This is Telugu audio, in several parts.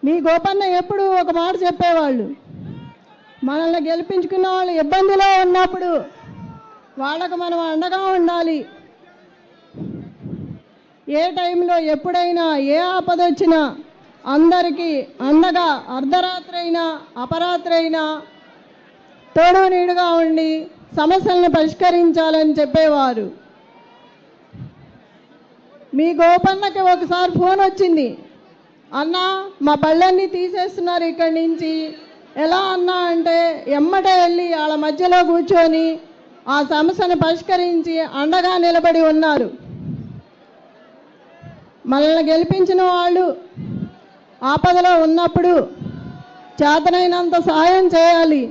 మీ గోపన్న ఎప్పుడు ఒక మాట చెప్పేవాళ్ళు, మనల్ని గెలిపించుకున్న వాళ్ళు ఇబ్బందిలో ఉన్నప్పుడు వాళ్ళకు మనం అండగా ఉండాలి. ఏ టైంలో ఎప్పుడైనా ఏ ఆపద వచ్చినా అందరికీ అండగా అర్ధరాత్రి అయినా అపరాత్రి అయినా తోడు నీడుగా ఉండి సమస్యలను పరిష్కరించాలని చెప్పేవారు. మీ గోపన్నకి ఒకసారి ఫోన్ వచ్చింది, అన్న మా బళ్ళన్నీ తీసేస్తున్నారు ఇక్కడి నుంచి, ఎలా అన్నా అంటే ఎమ్మటే వెళ్ళి వాళ్ళ మధ్యలో కూర్చొని ఆ సమస్యను పరిష్కరించి అండగా నిలబడి ఉన్నారు. మనల్ని గెలిపించిన వాళ్ళు ఆపదలో ఉన్నప్పుడు చేతనైనంత సహాయం చేయాలి.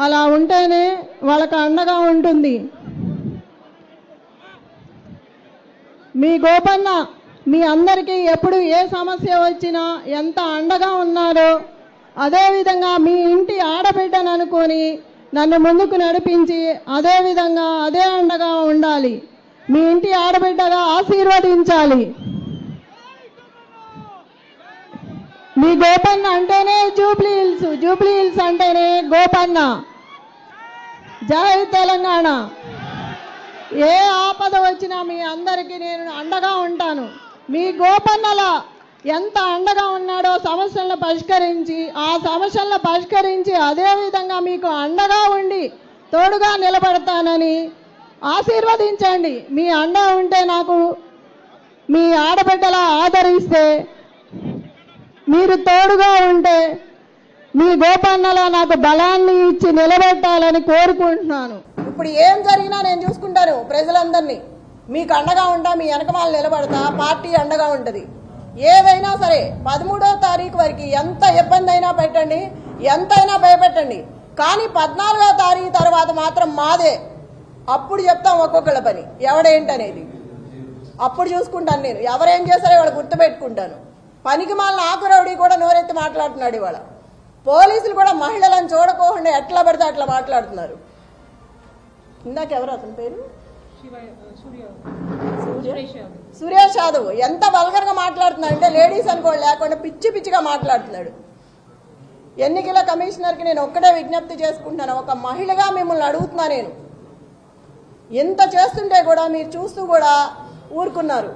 అలా ఉంటేనే వాళ్ళకు అండగా ఉంటుంది. మీ గోపన్న మీ అందరికీ ఎప్పుడు ఏ సమస్య వచ్చినా ఎంత అండగా ఉన్నారో అదేవిధంగా మీ ఇంటి ఆడబిడ్డను అనుకొని నన్ను ముందుకు నడిపించి అదేవిధంగా అదే అండగా ఉండాలి. మీ ఇంటి ఆడబిడ్డగా ఆశీర్వదించాలి. మీ గోపన్న అంటేనే జూబ్లీ హిల్స్, జూబ్లీ హిల్స్ అంటేనే గోపన్న. జై తెలంగాణ. ఏ ఆపద వచ్చినా మీ అందరికీ నేను అండగా ఉంటాను. మీ గోపన్నల ఎంత అండగా ఉన్నాడో సమస్యలను పరిష్కరించి ఆ సమస్యలను పరిష్కరించి అదేవిధంగా మీకు అండగా ఉండి తోడుగా నిలబడతానని ఆశీర్వదించండి. మీ అండ ఉంటే నాకు మీ ఆడబిడ్డలా ఆదరిస్తే, మీరు తోడుగా ఉంటే మీ గోపన్నలా నాకు బలాన్ని ఇచ్చి నిలబెట్టాలని కోరుకుంటున్నాను. ఇప్పుడు ఏం జరిగినా నేను చూసుకుంటాను ప్రజలందరినీ. మీకు అండగా ఉంటా, మీ వెనకమాల నిలబడతా, పార్టీ అండగా ఉంటుంది. ఏదైనా సరే 13వ తారీఖు వరకు ఎంత ఇబ్బంది అయినా పెట్టండి, ఎంతైనా భయపెట్టండి, కానీ 14వ తారీఖు తర్వాత మాత్రం మాదే. అప్పుడు చెప్తాం ఒక్కొక్కళ్ళ పని ఎవడేంటనేది. అప్పుడు చూసుకుంటాను నేను. ఎవరేం చేస్తారో ఇవాళ గుర్తుపెట్టుకుంటాను. పనికి మాలిన ఆకురౌడి కూడా నోరెత్తి మాట్లాడుతున్నాడు ఇవాళ. పోలీసులు కూడా మహిళలను చూడకోకుండా ఎట్లా పడితే అట్లా మాట్లాడుతున్నారు. ఇందాక ఎవరు అతని పేరు? సురేష్ యాదవ్ ఎంత వల్గర్గా మాట్లాడుతున్నాడు అంటే లేడీస్ అనుకోండి లేకుండా పిచ్చి పిచ్చిగా మాట్లాడుతున్నాడు. ఎన్నికల కమిషనర్కి నేను ఒక్కడే విజ్ఞప్తి చేసుకుంటున్నాను, ఒక మహిళగా మిమ్మల్ని అడుగుతున్నా నేను. ఎంత చేస్తుంటే కూడా మీరు చూస్తూ కూడా ఊరుకున్నారు.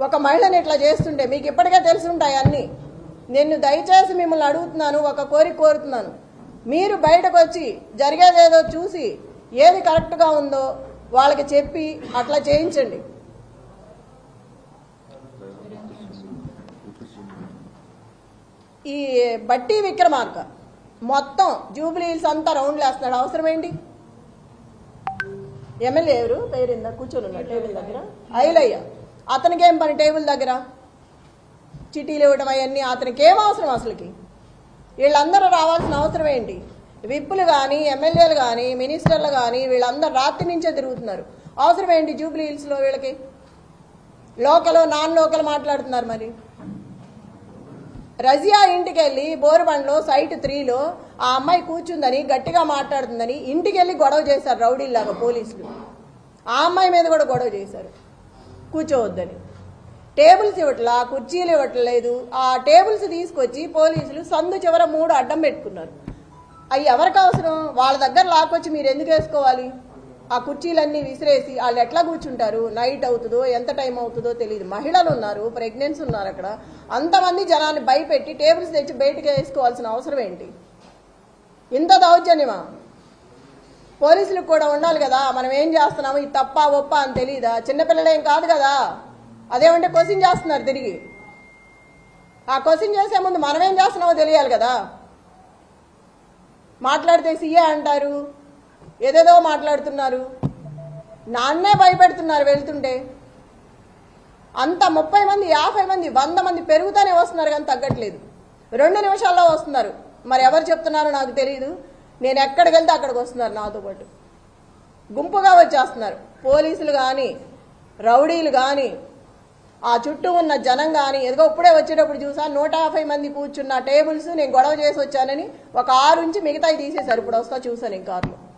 ఒక మహిళని ఇట్లా చేస్తుంటే మీకు ఇప్పటికే తెలుసుంటాయి అన్నీ. నేను దయచేసి మిమ్మల్ని అడుగుతున్నాను, ఒక కోరిక కోరుతున్నాను. మీరు బయటకు వచ్చి జరిగేదేదో చూసి ఏది కరెక్ట్గా ఉందో వాళ్ళకి చెప్పి అట్లా చేయించండి. ఈ బట్టి విక్రమార్క మొత్తం జూబ్లీ హిల్స్ అంతా రౌండ్లు వేస్తున్నాడు. అవసరం ఏంటి? ఎమ్మెల్యే ఎవరు పేరిందా కూర్చొని ఉన్నాడు టేబుల్ దగ్గర? ఐలయ్య. అతనికి ఏం పని టేబుల్ దగ్గర? చిటీలు ఇవ్వడం అవన్నీ అతనికి ఏం అవసరం? అసలుకి వీళ్ళందరూ రావాల్సిన అవసరం ఏంటి? విప్పులు కానీ ఎమ్మెల్యేలు కానీ మినిస్టర్లు కానీ వీళ్ళందరూ రాత్రి నుంచే తిరుగుతున్నారు. అవసరం ఏంటి జూబ్లీ హిల్స్లో వీళ్ళకి? లోకల్ నాన్ లోకల్ మాట్లాడుతున్నారు. మరి రజియా ఇంటికి వెళ్ళి బోరుబండ్లో సైట్ 3లో ఆ అమ్మాయి కూర్చుందని గట్టిగా మాట్లాడుతుందని ఇంటికి వెళ్ళి గొడవ చేశారు రౌడీల్లాగా పోలీసులు. ఆ అమ్మాయి మీద కూడా గొడవ చేశారు కూర్చోవద్దని. టేబుల్స్ ఇవ్వట్లా, కుర్చీలు ఇవ్వట్లేదు. ఆ టేబుల్స్ తీసుకొచ్చి పోలీసులు సందు చివర 3 అడ్డం పెట్టుకున్నారు. అవి ఎవరికి అవసరం? వాళ్ళ దగ్గర లాక్కొచ్చి మీరు ఎందుకు వేసుకోవాలి? ఆ కుర్చీలన్నీ విసిరేసి వాళ్ళు ఎట్లా కూర్చుంటారు? నైట్ అవుతుందో ఎంత టైం అవుతుందో తెలియదు. మహిళలు ఉన్నారు, ప్రెగ్నెన్సీ ఉన్నారు. అక్కడ అంతమంది జనాన్ని భయపెట్టి టేబుల్స్ తెచ్చి బయటకు వేసుకోవాల్సిన అవసరం ఏంటి? ఇంత దౌర్జన్యమా? పోలీసులకు కూడా ఉండాలి కదా, మనం ఏం చేస్తున్నాము, ఇది తప్ప ఒప్ప అని తెలియదా? చిన్నపిల్లలేం కాదు కదా. అదేమంటే క్వశ్చన్ చేస్తున్నారు తిరిగి. ఆ క్వశ్చన్ చేసే ముందు మనం ఏం చేస్తున్నామో తెలియాలి కదా. మాట్లాడితే సీఏ అంటారు, ఏదేదో మాట్లాడుతున్నారు. నాన్నే భయపెడుతున్నారు వెళ్తుంటే. అంత 30 మంది 50 మంది 100 మంది పెరుగుతూనే వస్తున్నారు కానీ తగ్గట్లేదు. 2 నిమిషాల్లో వస్తున్నారు. మరి ఎవరు చెప్తున్నారో నాకు తెలియదు. నేను ఎక్కడికి వెళ్తే అక్కడికి వస్తున్నారు నాతో పాటు. గుంపుగా వచ్చేస్తున్నారు పోలీసులు కానీ రౌడీలు కానీ ఆ చుట్టూ ఉన్న జనం కానీ. ఎదుగో ఇప్పుడే వచ్చేటప్పుడు చూసా 150 మంది కూర్చున్న టేబుల్స్ నేను గొడవ చేసి వచ్చానని ఒక 6 నుంచి మిగతాయి తీసేశారు. ఇప్పుడు వస్తా చూసాను ఈ కార్లో.